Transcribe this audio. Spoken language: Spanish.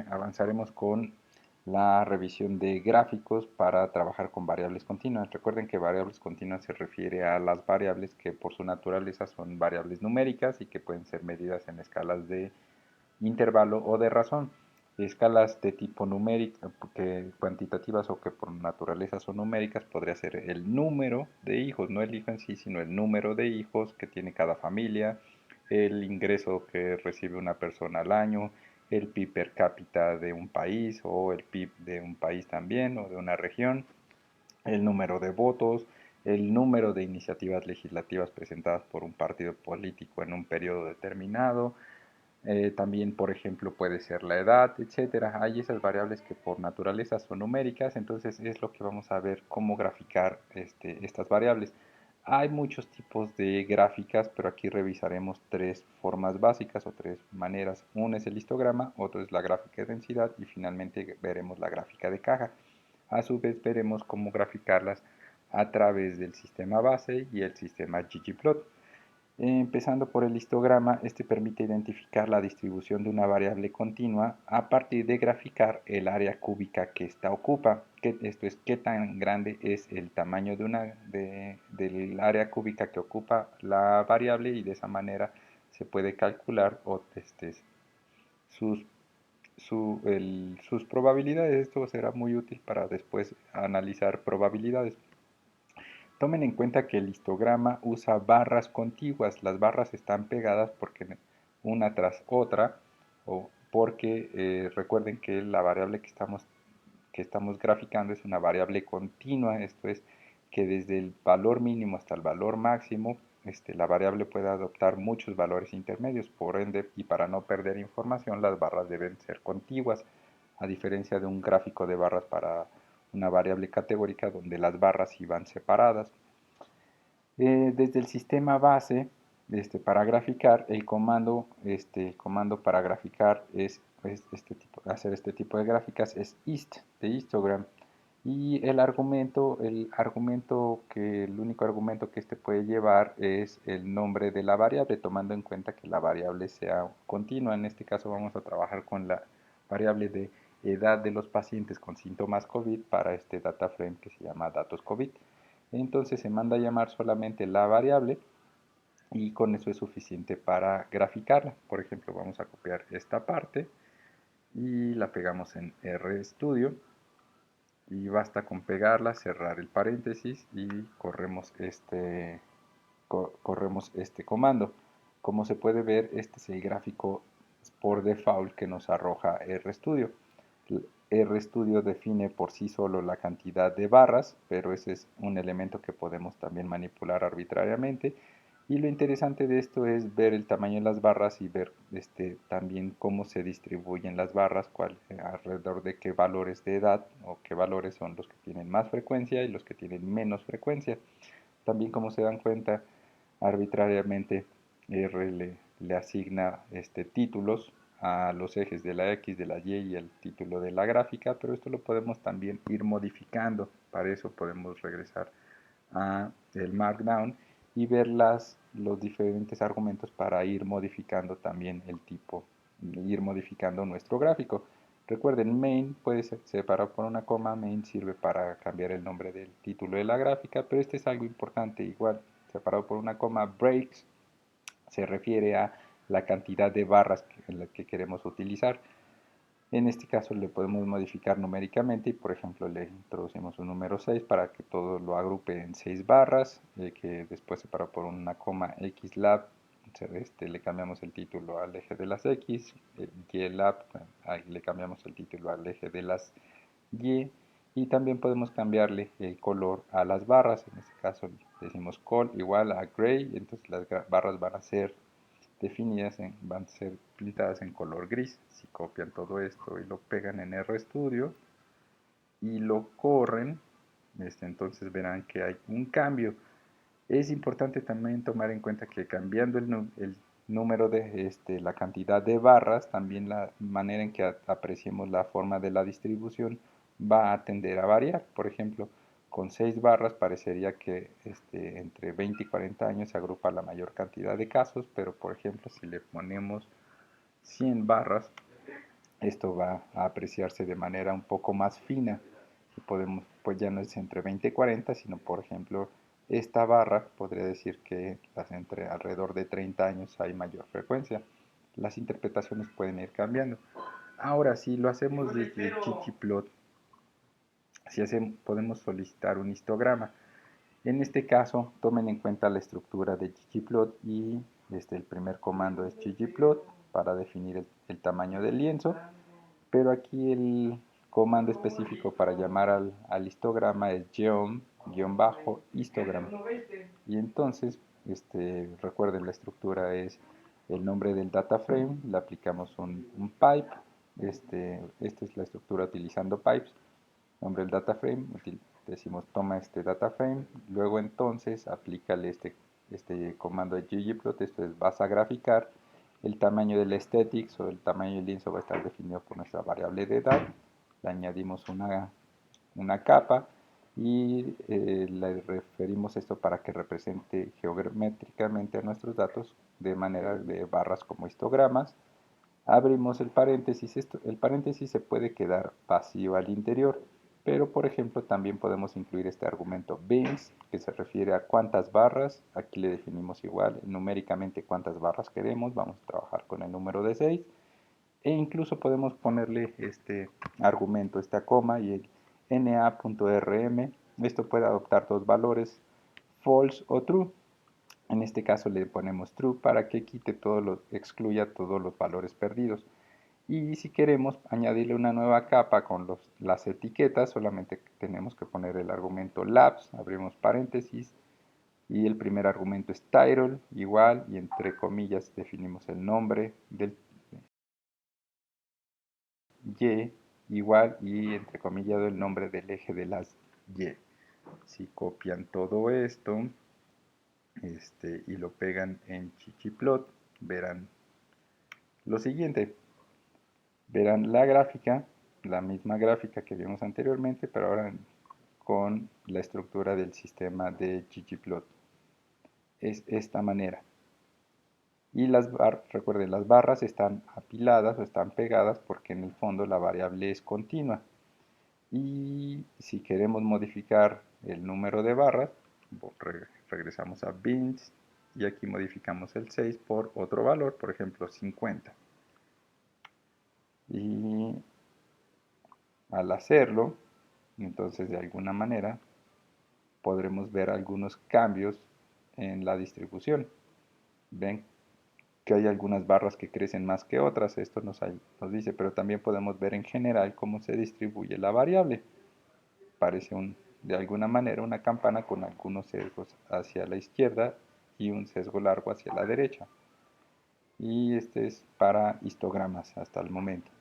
avanzaremos con la revisión de gráficos para trabajar con variables continuas. Recuerden que variables continuas se refiere a las variables que por su naturaleza son variables numéricas y que pueden ser medidas en escalas de intervalo o de razón. Escalas de tipo numérico, que cuantitativas o que por naturaleza son numéricas, podría ser el número de hijos, no el hijo en sí, sino el número de hijos que tiene cada familia, el ingreso que recibe una persona al año, el PIB per cápita de un país o el PIB de un país también o de una región, el número de votos, el número de iniciativas legislativas presentadas por un partido político en un periodo determinado, también, por ejemplo, puede ser la edad, etcétera. Hay esas variables que por naturaleza son numéricas, entonces es lo que vamos a ver cómo graficar estas variables. Hay muchos tipos de gráficas, pero aquí revisaremos tres formas básicas o tres maneras. Una es el histograma, otro es la gráfica de densidad y finalmente veremos la gráfica de caja. A su vez veremos cómo graficarlas a través del sistema base y el sistema ggplot. Empezando por el histograma, este permite identificar la distribución de una variable continua a partir de graficar el área cúbica que ésta ocupa. Esto es, qué tan grande es el tamaño del área cúbica que ocupa la variable y de esa manera se puede calcular sus, sus probabilidades. Esto será muy útil para después analizar probabilidades. Tomen en cuenta que el histograma usa barras contiguas. Las barras están pegadas porque una tras otra o porque recuerden que la variable que estamos graficando es una variable continua. Esto es que desde el valor mínimo hasta el valor máximo la variable puede adoptar muchos valores intermedios. Por ende, y para no perder información, las barras deben ser contiguas, a diferencia de un gráfico de barras para una variable categórica donde las barras iban separadas. Desde el sistema base, para graficar, el comando para graficar hacer este tipo de gráficas es hist, de histogram. Y el único argumento que este puede llevar es el nombre de la variable, tomando en cuenta que la variable sea continua. En este caso vamos a trabajar con la variable de edad de los pacientes con síntomas COVID para este data frame que se llama datos COVID. Entonces se manda a llamar solamente la variable y con eso es suficiente para graficarla. Por ejemplo, vamos a copiar esta parte y la pegamos en RStudio y basta con pegarla, cerrar el paréntesis y corremos este comando. Como se puede ver, este es el gráfico por default que nos arroja RStudio. RStudio define por sí solo la cantidad de barras, pero ese es un elemento que podemos también manipular arbitrariamente. Y lo interesante de esto es ver el tamaño de las barras y ver también cómo se distribuyen las barras, alrededor de qué valores de edad o qué valores son los que tienen más frecuencia y los que tienen menos frecuencia. También, como se dan cuenta, arbitrariamente le asigna títulos a los ejes de la X, de la Y y el título de la gráfica, pero esto lo podemos también ir modificando. Para eso podemos regresar a el Markdown y ver los diferentes argumentos para ir modificando también el tipo, ir modificando nuestro gráfico. Recuerden, main puede ser separado por una coma, main sirve para cambiar el nombre del título de la gráfica, pero este es algo importante, igual, separado por una coma, breaks se refiere a la cantidad de barras en la que queremos utilizar. En este caso le podemos modificar numéricamente y por ejemplo le introducimos un número 6 para que todo lo agrupe en 6 barras, que después separado por una coma xlab, le cambiamos el título al eje de las x, ylab, ahí le cambiamos el título al eje de las y también podemos cambiarle el color a las barras. En este caso decimos col igual a gray, entonces las barras van a ser van a ser pintadas en color gris. Si copian todo esto y lo pegan en RStudio y lo corren, entonces verán que hay un cambio. Es importante también tomar en cuenta que cambiando el número de la cantidad de barras, también la manera en que apreciemos la forma de la distribución va a tender a variar. Por ejemplo, con 6 barras parecería que entre 20 y 40 años se agrupa la mayor cantidad de casos, pero por ejemplo si le ponemos 100 barras, esto va a apreciarse de manera un poco más fina. Y podemos, pues ya no es entre 20 y 40, sino por ejemplo, esta barra podría decir que entre alrededor de 30 años hay mayor frecuencia. Las interpretaciones pueden ir cambiando. Ahora, si lo hacemos desde ggplot, podemos solicitar un histograma. En este caso, tomen en cuenta la estructura de ggplot y el primer comando es ggplot para definir el tamaño del lienzo, pero aquí el comando específico para llamar al histograma es geom-histogram. Y entonces, recuerden, la estructura es el nombre del data frame, le aplicamos un pipe, esta es la estructura utilizando pipes, nombre del data frame, decimos toma este data frame, luego entonces aplícale este comando de ggplot, esto es vas a graficar, el tamaño del aesthetics o el tamaño del lienzo va a estar definido por nuestra variable de edad, le añadimos una capa y le referimos esto para que represente geométricamente a nuestros datos de manera de barras como histogramas. Abrimos el paréntesis, el paréntesis se puede quedar vacío al interior, pero por ejemplo también podemos incluir este argumento bins, que se refiere a cuántas barras, aquí le definimos igual numéricamente cuántas barras queremos, vamos a trabajar con el número de 6, e incluso podemos ponerle este argumento, esta coma y el na.rm, esto puede adoptar dos valores, false o true. En este caso le ponemos true para que excluya todos los valores perdidos. Y si queremos añadirle una nueva capa con las etiquetas, solamente tenemos que poner el argumento labs, abrimos paréntesis, y el primer argumento es title, igual, y entre comillas definimos el nombre del y, igual, y entre comillas el nombre del eje de las y. Si copian todo esto y lo pegan en ggplot, verán lo siguiente. Verán la gráfica, la misma gráfica que vimos anteriormente, pero ahora con la estructura del sistema de ggplot. Es esta manera. Y recuerden, las barras están apiladas o están pegadas porque en el fondo la variable es continua. Y si queremos modificar el número de barras, regresamos a bins y aquí modificamos el 6 por otro valor, por ejemplo 50. Y al hacerlo, entonces de alguna manera podremos ver algunos cambios en la distribución. Ven que hay algunas barras que crecen más que otras, esto nos dice, pero también podemos ver en general cómo se distribuye la variable. Parece de alguna manera una campana con algunos sesgos hacia la izquierda y un sesgo largo hacia la derecha. Y este es para histogramas hasta el momento.